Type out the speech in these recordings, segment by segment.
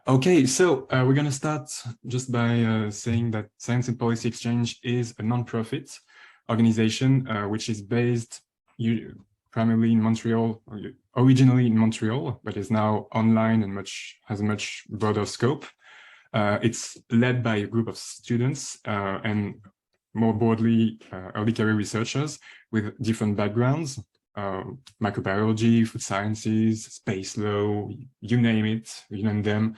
Okay, so we're going to start just by saying that Science and Policy Exchange is a non-profit organization which is based primarily in Montreal, originally in Montreal, but is now online and has a much broader scope. It's led by a group of students and more broadly early career researchers with different backgrounds. Microbiology, food sciences, space law, you name it, you name them,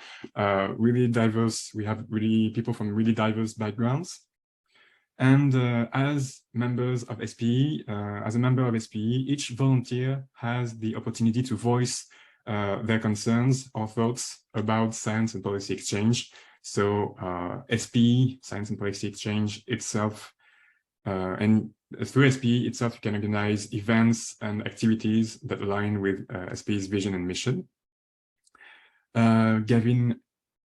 really diverse. We have really people from really diverse backgrounds. And as members of SPE, as a member of SPE, each volunteer has the opportunity to voice their concerns or thoughts about Science and Policy Exchange. So SPE, Science and Policy Exchange itself, and through SPE itself, you can organize events and activities that align with SPE's vision and mission. Gavin,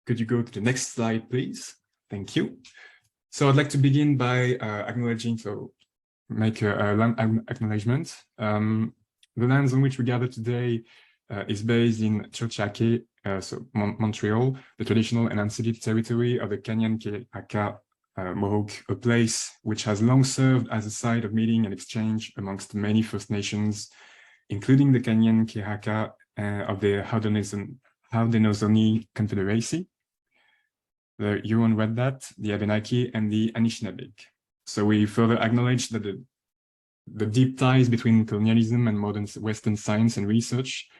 could you go to the next slide, please? Thank you. So I'd like to begin by acknowledging, so make an acknowledgement. The lands on which we gather today is based in Tiohtià:ke, so Montreal, the traditional and unceded territory of the Kanyen'kehá:ka Mohawk, a place which has long served as a site of meeting and exchange amongst many First Nations, including the Kanyen'kehá:ka of the Haudenosaunee Confederacy, the Huron-Wendat, the Abenaki, and the Anishinaabe. So we further acknowledge that the deep ties between colonialism and modern Western science and research,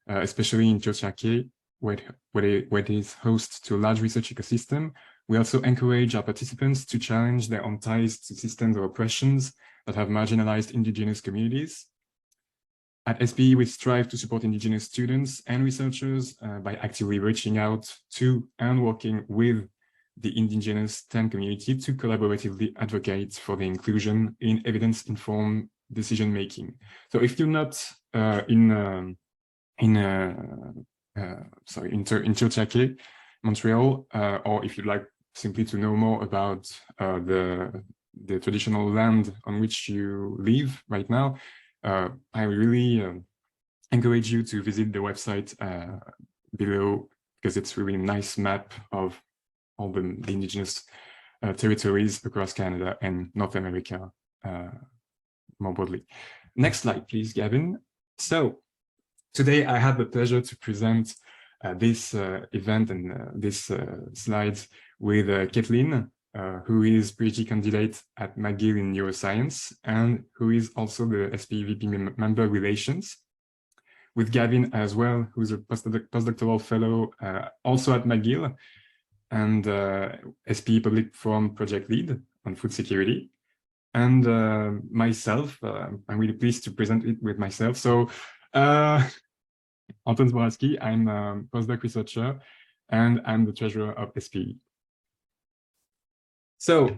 especially in Tiohtià:ke, where it is host to a large research ecosystem. We also encourage our participants to challenge their own ties to systems of oppressions that have marginalized Indigenous communities. At SPE, we strive to support Indigenous students and researchers by actively reaching out to and working with the Indigenous STEM community to collaboratively advocate for the inclusion in evidence-informed decision-making. So if you're not in Tiohtià:ke, Montreal, or if you'd like simply to know more about the traditional land on which you live right now, I really encourage you to visit the website below, because it's really a nice map of all the Indigenous territories across Canada and North America more broadly. Next slide, please, Gavin. So today I have the pleasure to present this event and this slides with Kathleen, who is PhD candidate at McGill in neuroscience and who is also the SPE VP member relations. With Gavin as well, who's a postdoctoral fellow also at McGill and SPE Public Forum project lead on food security. And myself, I'm really pleased to present it with myself. So Anton Zborowski, I'm a postdoc researcher and I'm the treasurer of SPE. So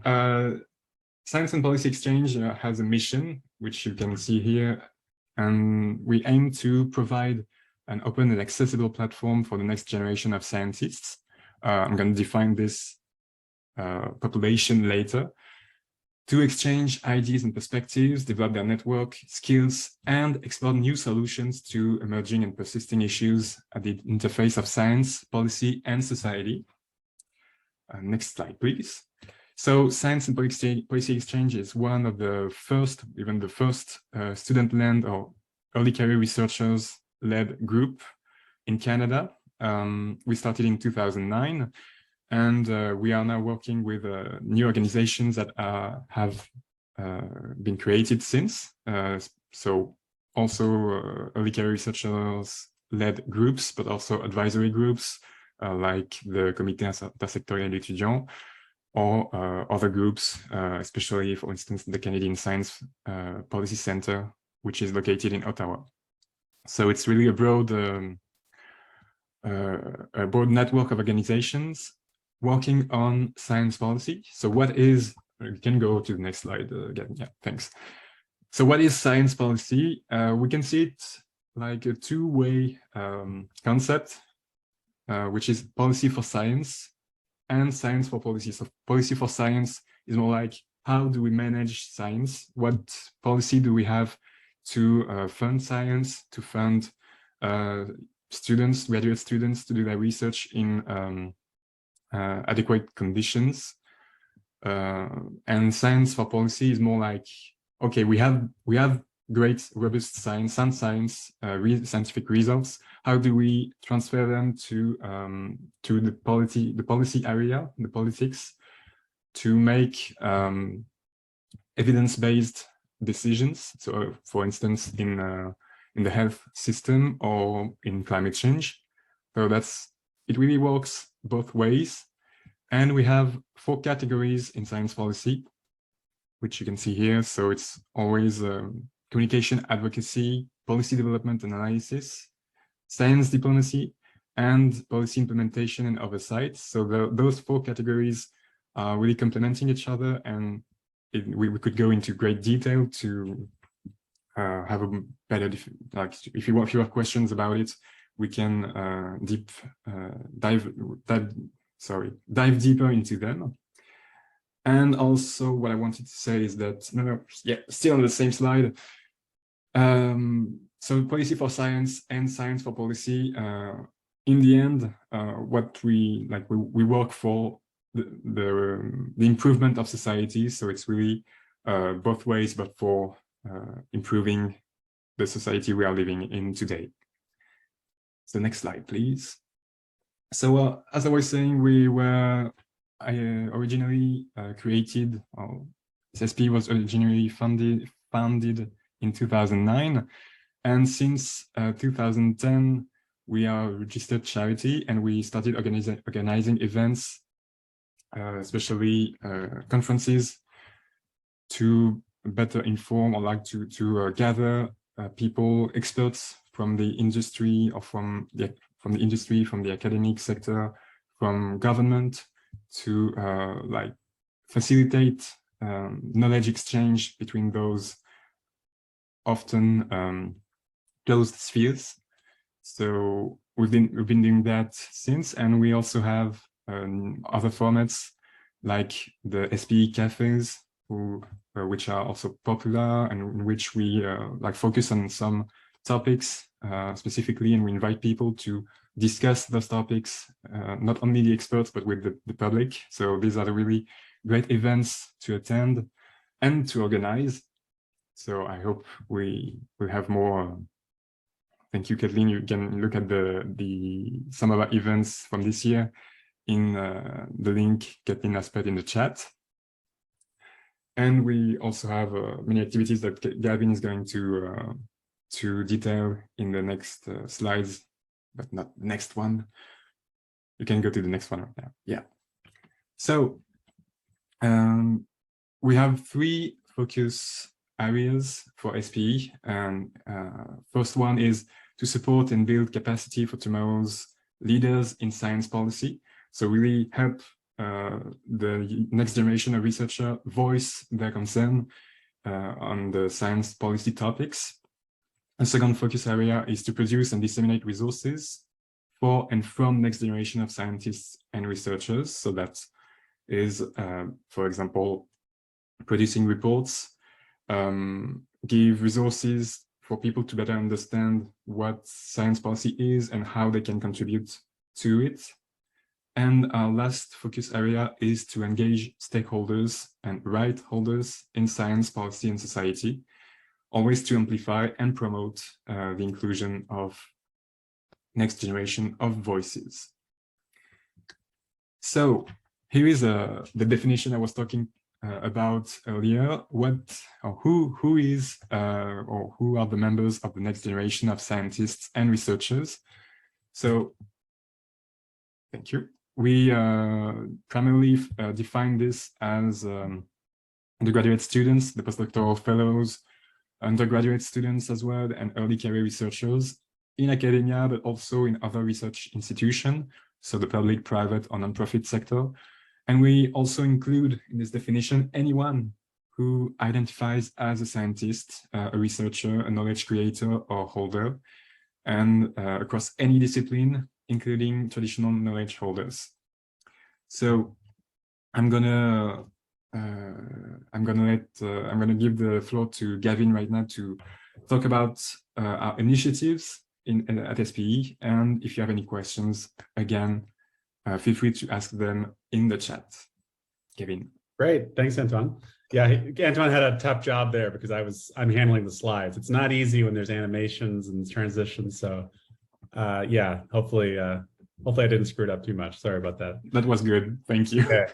Science and Policy Exchange has a mission, which you can see here, and we aim to provide an open and accessible platform for the next generation of scientists. I'm going to define this population later, to exchange ideas and perspectives, develop their network, skills, and explore new solutions to emerging and persisting issues at the interface of science, policy, and society. Next slide, please. So Science and Policy Exchange is one of the first, even the first student-led or early career researchers-led group in Canada. We started in 2009, and we are now working with new organizations that have been created since. So also early career researchers-led groups, but also advisory groups like the Comité Intersectoriel Étudiant, or other groups, especially, for instance, the Canadian Science Policy Center, which is located in Ottawa. So it's really a broad network of organizations working on science policy. So what is, you can go to the next slide again, yeah, thanks. So what is science policy? We can see it like a two-way concept, which is policy for science and science for policy. So policy for science is more like, how do we manage science? What policy do we have to fund science, to fund students, graduate students, to do their research in adequate conditions. And science for policy is more like, okay, we have great, robust science, sound science, scientific results. How do we transfer them to the policy area, the politics, to make evidence-based decisions? So, for instance, in the health system or in climate change. So it really works both ways. And we have 4 categories in science policy, which you can see here. So it's always communication, advocacy, policy development and analysis, science diplomacy, and policy implementation and oversight. So those 4 categories are really complementing each other, and we could go into great detail to have a better, like if you have questions about it, we can dive deeper into them. And also what I wanted to say is that, still on the same slide. So policy for science and science for policy, in the end, what we work for the improvement of society. So it's really both ways, but for improving the society we are living in today. So next slide, please. So as I was saying, I originally created, SPE was originally founded in 2009. And since 2010, we are a registered charity, and we started organizing events, especially conferences, to better inform, or like to gather people, experts from the industry, or from the academic sector, from government, to like facilitate knowledge exchange between those often closed spheres. So we've been doing that since, and we also have other formats like the SPE cafes, which are also popular, and in which we like focus on some topics specifically, and we invite people to discuss those topics, not only the experts, but with the public. So these are the really great events to attend and to organize. So I hope we will have more. Thank you, Kathleen. You can look at some of our events from this year in the link Kathleen has put in the chat. And we also have many activities that Gavin is going to detail in the next slides, but not the next one. You can go to the next one right now. Yeah. So we have 3 focus areas for SPE. And first one is to support and build capacity for tomorrow's leaders in science policy. So really help the next generation of researchers voice their concern on the science policy topics. A second focus area is to produce and disseminate resources for and from next generation of scientists and researchers. So that is, for example, producing reports, give resources for people to better understand what science policy is and how they can contribute to it. And our last focus area is to engage stakeholders and right holders in science, policy, and society, always to amplify and promote the inclusion of next generation of voices. So here is the definition I was talking about earlier. What or who is or who are the members of the next generation of scientists and researchers? So thank you. We primarily define this as undergraduate students, the postdoctoral fellows, undergraduate students as well, and early career researchers in academia, but also in other research institutions, so the public, private, or nonprofit sector. And we also include in this definition anyone who identifies as a scientist, a researcher, a knowledge creator or holder, and across any discipline, including traditional knowledge holders. So I'm gonna give the floor to Gavin right now to talk about our initiatives at SPE. And if you have any questions, again, feel free to ask them in the chat. Kevin. Great, thanks, Antoine. Yeah, Antoine had a tough job there because I'm handling the slides. It's not easy when there's animations and transitions. So yeah, hopefully I didn't screw it up too much. Sorry about that. That was good. Thank you. Okay.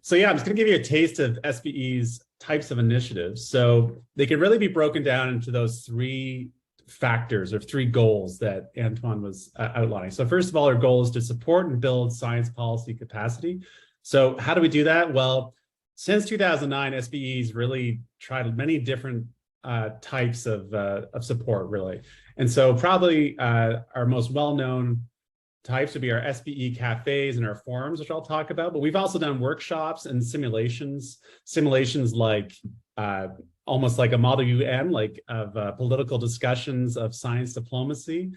So yeah, I'm just going to give you a taste of SPE's types of initiatives. So they can really be broken down into those three factors or three goals that Antoine was outlining. So first of all, our goal is to support and build science policy capacity. So how do we do that? Well, since 2009, SPE's really tried many different types of support, really. And so probably our most well-known types would be our SPE cafes and our forums, which I'll talk about. But we've also done workshops and simulations like almost like a Model UN, like of political discussions of science diplomacy.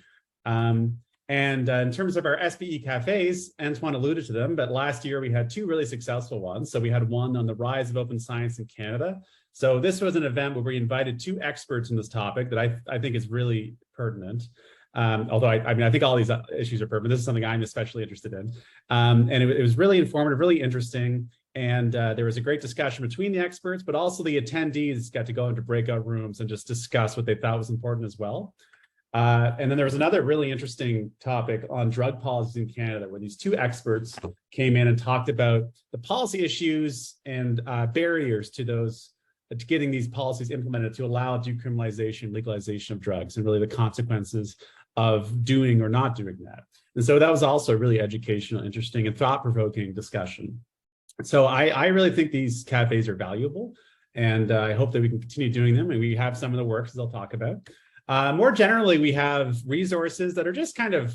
And in terms of our SPE cafes, Antoine alluded to them, but last year we had two really successful ones. So we had one on the rise of open science in Canada. So this was an event where we invited two experts in this topic that I think is really pertinent. Although I mean, I think all these issues are pertinent. This is something I'm especially interested in. And it was really informative, really interesting. And there was a great discussion between the experts, but also the attendees got to go into breakout rooms and just discuss what they thought was important as well. And then there was another really interesting topic on drug policies in Canada, where these two experts came in and talked about the policy issues and barriers to getting these policies implemented to allow decriminalization, legalization of drugs, and really the consequences of doing or not doing that. And so that was also a really educational, interesting, and thought-provoking discussion. So I really think these cafes are valuable, and I hope that we can continue doing them. And we have some of the works, as I'll talk about. More generally, we have resources that are just kind of,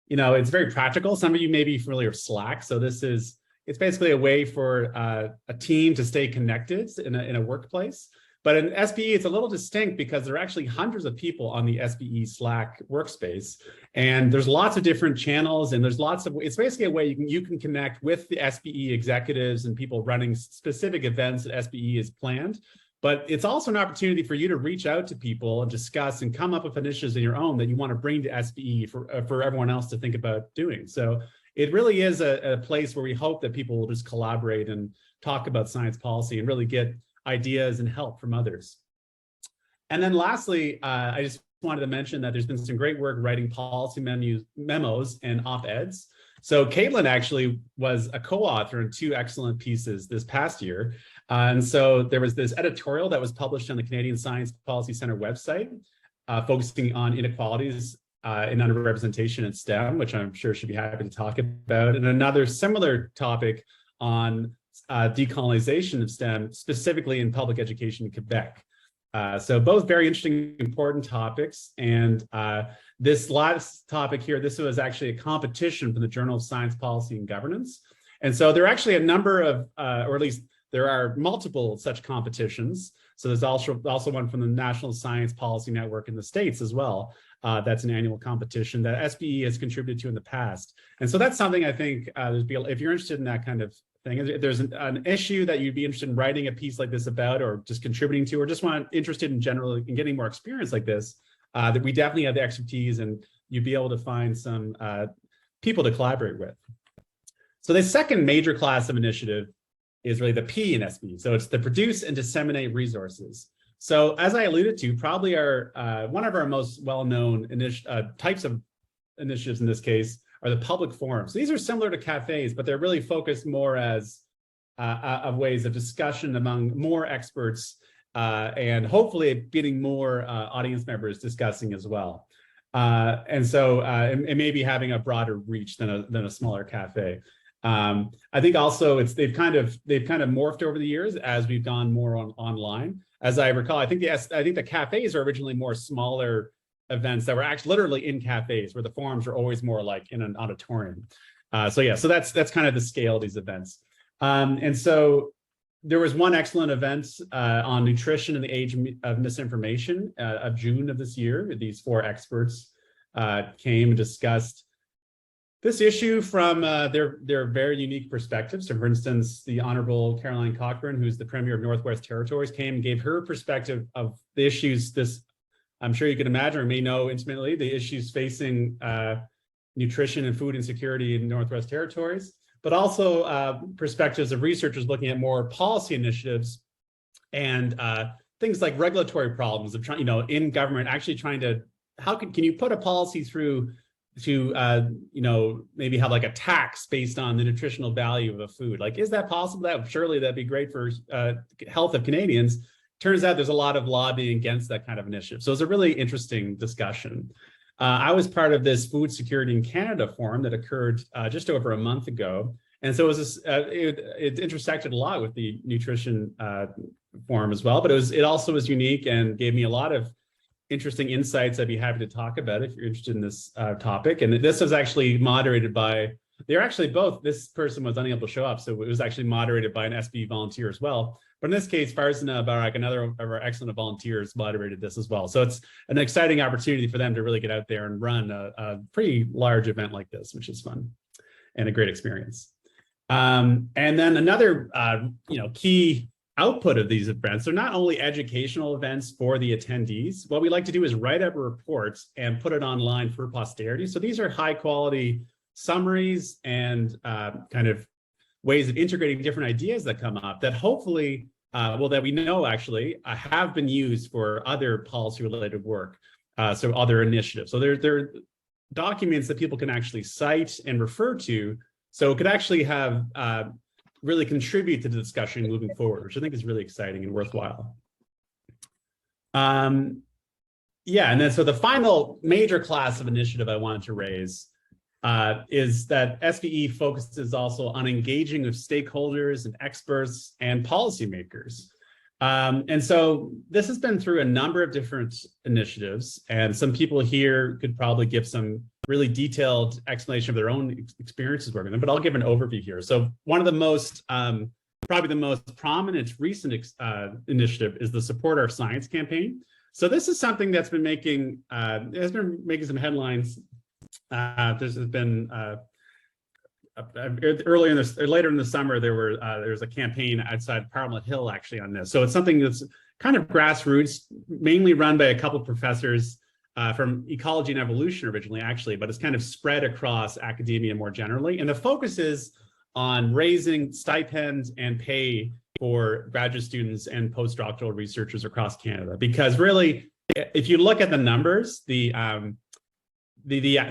it's very practical. Some of you may be familiar with Slack. So it's basically a way for a team to stay connected in a workplace. But in SPE, it's a little distinct because there are actually hundreds of people on the SPE Slack workspace. And there's lots of different channels, and it's basically a way you can connect with the SPE executives and people running specific events that SPE has planned. But it's also an opportunity for you to reach out to people and discuss and come up with initiatives of your own that you want to bring to SPE for everyone else to think about doing. So it really is a place where we hope that people will just collaborate and talk about science policy and really get ideas and help from others. And then lastly, I just wanted to mention that there's been some great work writing policy memos and op-eds. So Caitlin actually was a co-author in two excellent pieces this past year. And so there was this editorial that was published on the Canadian Science Policy Centre website, focusing on inequalities in underrepresentation in STEM, which I'm sure she'd be happy to talk about, and another similar topic on decolonization of STEM, specifically in public education in Quebec. So both very interesting, important topics. And this last topic here, this was actually a competition from the Journal of Science Policy and Governance. And so there are actually a number of, or at least there are multiple such competitions. So there's also one from the National Science Policy Network in the States as well. That's an annual competition that SPE has contributed to in the past. And so that's something I think, if you're interested in that kind of thing, if there's an issue that you'd be interested in writing a piece like this about, or just contributing to, or just interested in general in getting more experience like this, that we definitely have the expertise, and you'd be able to find some people to collaborate with. So the second major class of initiative is really the P in SPE. So it's the produce and disseminate resources. So as I alluded to, probably one of our most well-known types of initiatives in this case are the public forums. These are similar to cafes, but they're really focused more as of ways of discussion among more experts, and hopefully getting more audience members discussing as well. And so it may be having a broader reach than a smaller cafe. I think also they've kind of morphed over the years as we've gone more online. As I recall, I think the cafes are originally more smaller events that were actually literally in cafes, where the forums are always more like in an auditorium. So that's kind of the scale of these events. And so there was one excellent event on nutrition in the age of misinformation of June of this year. These four experts came and discussed this issue from their very unique perspectives. So for instance, the Honorable Caroline Cochrane, who's the Premier of Northwest Territories, came and gave her perspective of the issues this I'm sure you can imagine or may know intimately the issues facing nutrition and food insecurity in Northwest Territories, but also perspectives of researchers looking at more policy initiatives and things like regulatory problems of trying, in government, actually trying to, how can you put a policy through to, maybe have like a tax based on the nutritional value of a food? Like, is that possible? Surely that'd be great for health of Canadians. Turns out there's a lot of lobbying against that kind of initiative. So it's a really interesting discussion. I was part of this Food Security in Canada forum that occurred just over a month ago. And so it intersected a lot with the nutrition forum as well, but it also was unique and gave me a lot of interesting insights I'd be happy to talk about if you're interested in this topic. And this was actually moderated by, they're actually both, this person was unable to show up, so it was actually moderated by an SPE volunteer as well. But in this case, Farzana Barak, another of our excellent volunteers, moderated this as well. So it's an exciting opportunity for them to really get out there and run a pretty large event like this, which is fun and a great experience. And then another key output of these events are not only educational events for the attendees. What we like to do is write up a report and put it online for posterity. So these are high quality summaries and kind of ways of integrating different ideas that come up that hopefully, that we know actually have been used for other policy related work, so other initiatives. So they're documents that people can actually cite and refer to, so it could actually have really contribute to the discussion moving forward, which I think is really exciting and worthwhile. And then so the final major class of initiative I wanted to raise is that SPE focuses also on engaging with stakeholders and experts and policymakers. And so this has been through a number of different initiatives, and some people here could probably give some really detailed explanation of their own experiences working them, but I'll give an overview here. So one of the most, probably the most prominent recent initiative is the Support Our Science campaign. So this is something that's been making, some headlines. There's been later in the summer, there was a campaign outside Parliament Hill actually on this. So it's something that's kind of grassroots, mainly run by a couple of professors from ecology and evolution originally, actually, but it's kind of spread across academia more generally. And the focus is on raising stipends and pay for graduate students and postdoctoral researchers across Canada. Because really, if you look at the numbers, the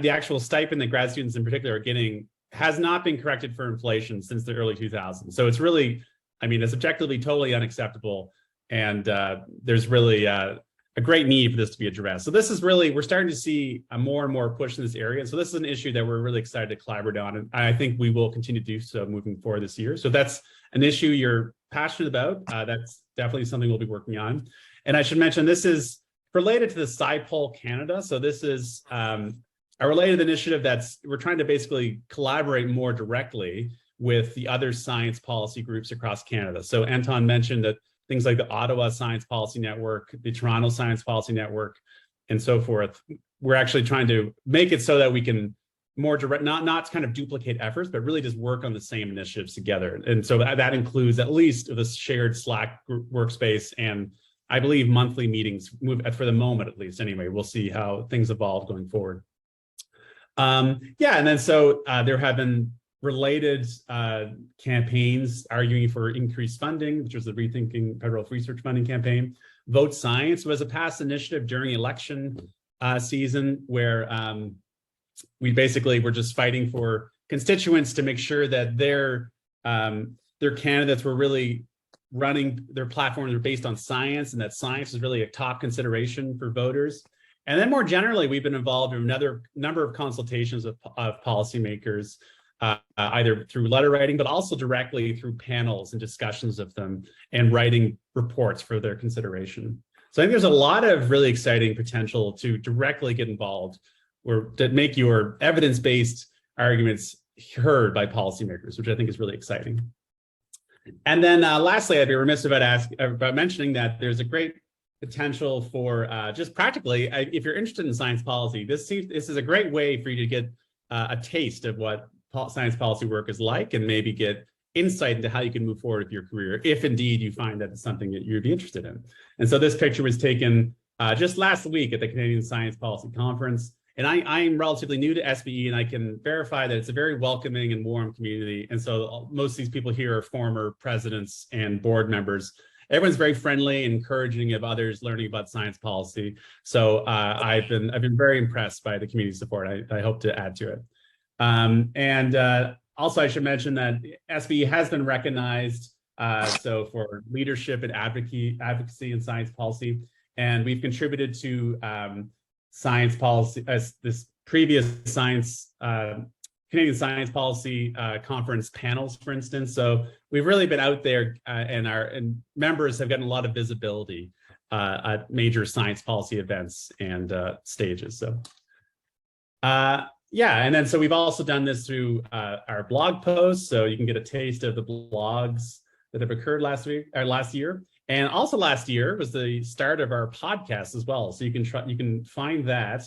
actual stipend that grad students in particular are getting has not been corrected for inflation since the early 2000s. So it's really, it's objectively totally unacceptable. And there's really a great need for this to be addressed. So this is really, we're starting to see a more and more push in this area. So this is an issue that we're really excited to collaborate on. And I think we will continue to do so moving forward this year. So that's an issue you're passionate about. That's definitely something we'll be working on. And I should mention, this is related to the SciPol Canada. So this is a related initiative we're trying to basically collaborate more directly with the other science policy groups across Canada. So Anton mentioned that things like the Ottawa Science Policy Network, the Toronto Science Policy Network, and so forth. We're actually trying to make it so that we can more direct, not kind of duplicate efforts, but really just work on the same initiatives together. And so that includes at least this shared Slack workspace, and I believe monthly meetings, for the moment at least anyway. We'll see how things evolve going forward. And then so there have been related campaigns arguing for increased funding, which was the Rethinking Federal Research Funding campaign. Vote Science was a past initiative during election season where we basically were just fighting for constituents to make sure that their candidates were really running their platforms are based on science, and that science is really a top consideration for voters. And then more generally, we've been involved in another number of consultations of policymakers, either through letter writing, but also directly through panels and discussions of them and writing reports for their consideration. So I think there's a lot of really exciting potential to directly get involved or to make your evidence-based arguments heard by policymakers, which I think is really exciting. And then lastly, I'd be remiss about mentioning that there's a great potential for just practically, if you're interested in science policy, this is a great way for you to get a taste of what science policy work is like, and maybe get insight into how you can move forward with your career, if indeed you find that it's something that you'd be interested in. And so this picture was taken just last week at the Canadian Science Policy Conference. And I'm relatively new to SPE, and I can verify that it's a very welcoming and warm community. And so most of these people here are former presidents and board members. Everyone's very friendly and encouraging of others learning about science policy. So I've been very impressed by the community support. I hope to add to it. Also, I should mention that SPE has been recognized so for leadership and advocacy in science policy, and we've contributed to science policy as this previous Canadian Science Policy Conference panels, for instance. So we've really been out there, and members have gotten a lot of visibility at major science policy events and stages. So yeah, and then so we've also done this through our blog posts, so you can get a taste of the blogs that have occurred last year. And also last year was the start of our podcast as well. So you can find that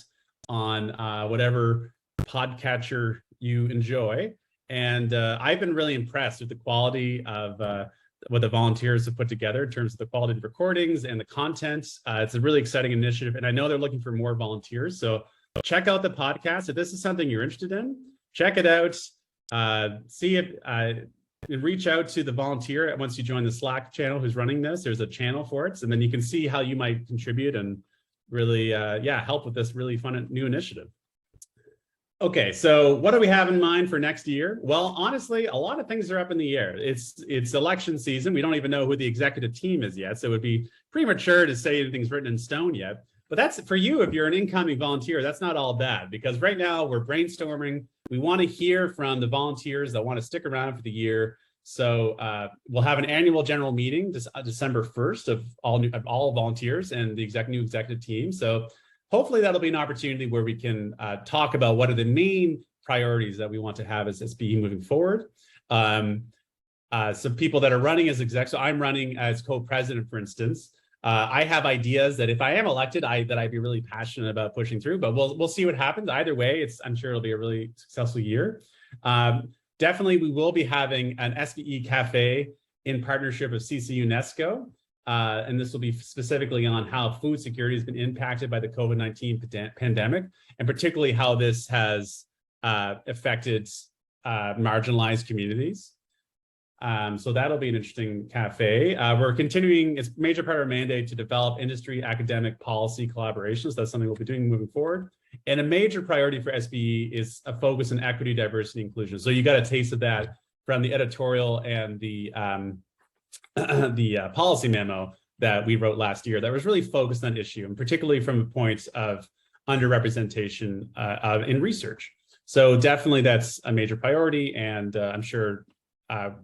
on whatever podcatcher you enjoy. And I've been really impressed with the quality of what the volunteers have put together in terms of the quality of the recordings and the content. It's a really exciting initiative, and I know they're looking for more volunteers. So check out the podcast. If this is something you're interested in, check it out. See if reach out to the volunteer once you join the Slack channel who's running this. There's a channel for it, and then you can see how you might contribute and really help with this really fun new initiative. Okay, so what do we have in mind for next year? Well, honestly, a lot of things are up in the air. It's election season. We don't even know who the executive team is yet, so it would be premature to say anything's written in stone yet. But that's for you, if you're an incoming volunteer, that's not all bad, because right now we're brainstorming. We want to hear from the volunteers that want to stick around for the year. So we'll have an annual general meeting December 1st of all volunteers and the new executive team. So hopefully that'll be an opportunity where we can talk about what are the main priorities that we want to have as SPE moving forward. Some people that are running as execs, so I'm running as co-president, for instance. I have ideas that if I am elected, that I'd be really passionate about pushing through, but we'll see what happens. Either way, I'm sure it'll be a really successful year. Definitely, we will be having an SPE Cafe in partnership with CC UNESCO, and this will be specifically on how food security has been impacted by the COVID-19 pandemic, and particularly how this has affected marginalized communities. So that'll be an interesting cafe. We're continuing, it's a major part of our mandate to develop industry academic policy collaborations. That's something we'll be doing moving forward. And a major priority for SPE is a focus on equity, diversity, and inclusion. So you got a taste of that from the editorial and the policy memo that we wrote last year that was really focused on issue, and particularly from a point of underrepresentation in research. So definitely that's a major priority, and I'm sure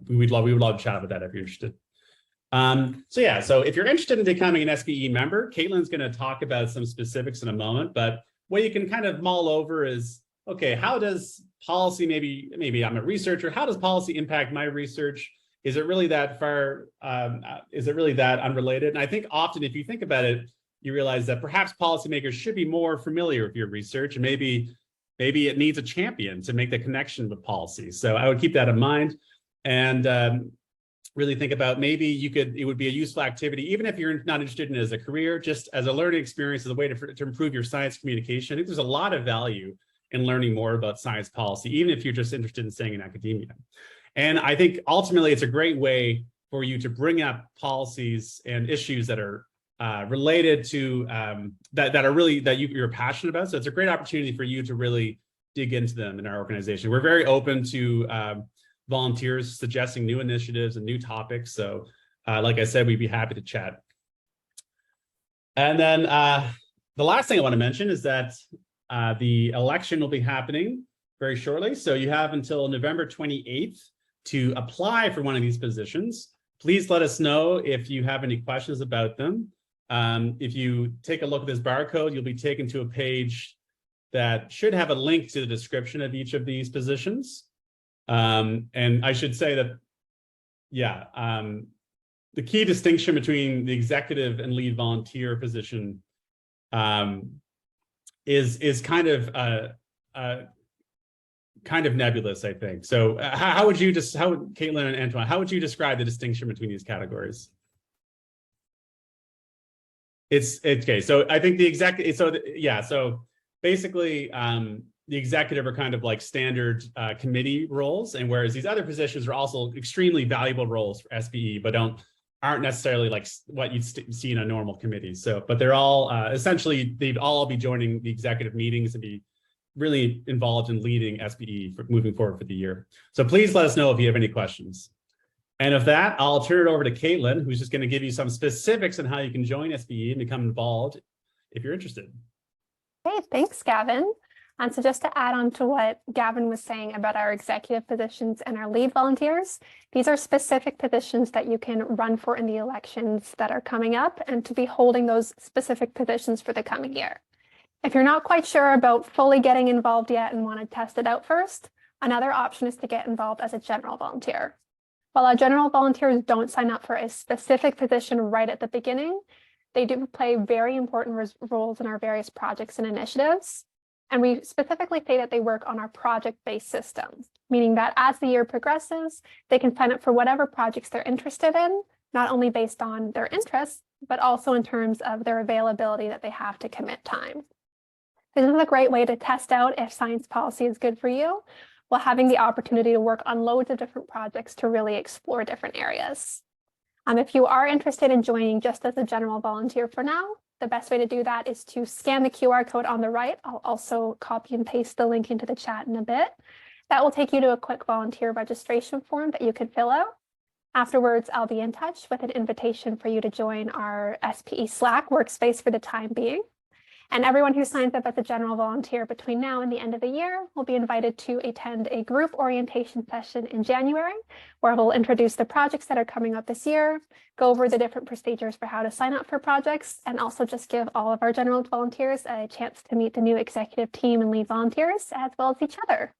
we would love to chat about that if you're interested. So if you're interested in becoming an SPE member, Caitlin's going to talk about some specifics in a moment, but what you can kind of mull over is, okay, how does policy, maybe I'm a researcher, how does policy impact my research? Is it really that far, is it really that unrelated? And I think often if you think about it, you realize that perhaps policymakers should be more familiar with your research, and maybe it needs a champion to make the connection with policy. So I would keep that in mind. And really think about maybe it would be a useful activity, even if you're not interested in it as a career, just as a learning experience, as a way to improve your science communication. I think there's a lot of value in learning more about science policy, even if you're just interested in staying in academia. And I think ultimately it's a great way for you to bring up policies and issues that are related to that you're passionate about. So it's a great opportunity for you to really dig into them in our organization. We're very open to volunteers suggesting new initiatives and new topics. So like I said, we'd be happy to chat. And then the last thing I want to mention is that the election will be happening very shortly. So you have until November 28th to apply for one of these positions. Please let us know if you have any questions about them. If you take a look at this barcode, you'll be taken to a page that should have a link to the description of each of these positions. And I should say that, the key distinction between the executive and lead volunteer position is kind of nebulous, I think. So Caitlin and Antoine, how would you describe the distinction between these categories? It's okay. So I think the executive. So basically, the executive are kind of like standard committee roles, and whereas these other positions are also extremely valuable roles for SPE, but aren't necessarily like what you'd see in a normal committee. So, but they're all essentially they'd all be joining the executive meetings and be really involved in leading SPE for moving forward for the year. So please let us know if you have any questions. And with that, I'll turn it over to Caitlin, who's just going to give you some specifics on how you can join SPE and become involved if you're interested. Hey, thanks, Gavin. And so just to add on to what Gavin was saying about our executive positions and our lead volunteers, these are specific positions that you can run for in the elections that are coming up and to be holding those specific positions for the coming year. If you're not quite sure about fully getting involved yet and want to test it out first, another option is to get involved as a general volunteer. While our general volunteers don't sign up for a specific position right at the beginning, they do play very important roles in our various projects and initiatives. And we specifically say that they work on our project-based systems, meaning that as the year progresses, they can sign up for whatever projects they're interested in, not only based on their interests, but also in terms of their availability that they have to commit time. This is a great way to test out if science policy is good for you, while having the opportunity to work on loads of different projects to really explore different areas. If you are interested in joining just as a general volunteer for now, the best way to do that is to scan the QR code on the right. I'll also copy and paste the link into the chat in a bit. That will take you to a quick volunteer registration form that you can fill out. Afterwards, I'll be in touch with an invitation for you to join our SPE Slack workspace for the time being. And everyone who signs up as a general volunteer between now and the end of the year will be invited to attend a group orientation session in January, where we'll introduce the projects that are coming up this year, go over the different procedures for how to sign up for projects, and also just give all of our general volunteers a chance to meet the new executive team and lead volunteers, as well as each other.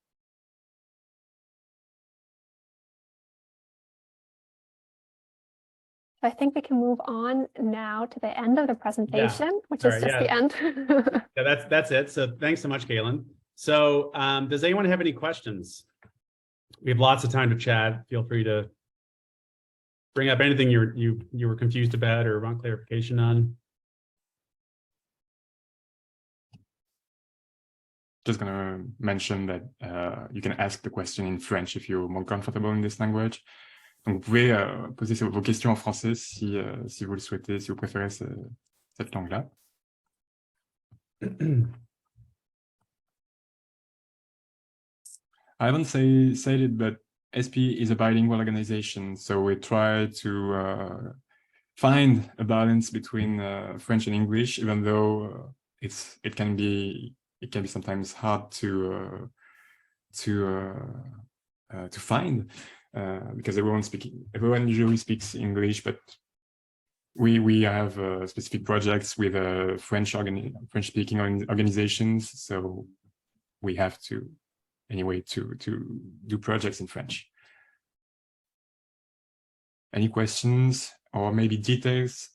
I think we can move on now to the end of the presentation, which is just the end. Yeah, that's it. So thanks so much, Caitlin. So does anyone have any questions? We have lots of time to chat. Feel free to bring up anything you were confused about or want clarification on. Just gonna mention that you can ask the question in French if you're more comfortable in this language. Donc, vous pouvez poser vos questions en français si vous le souhaitez, si vous préférez cette langue-là. I haven't said it, but SPE is a bilingual organization, so we try to find a balance between French and English, even though it can be sometimes hard to find. Because everyone usually speaks English, but we have specific projects with French-speaking organizations, so we have to anyway to do projects in French. Any questions or maybe details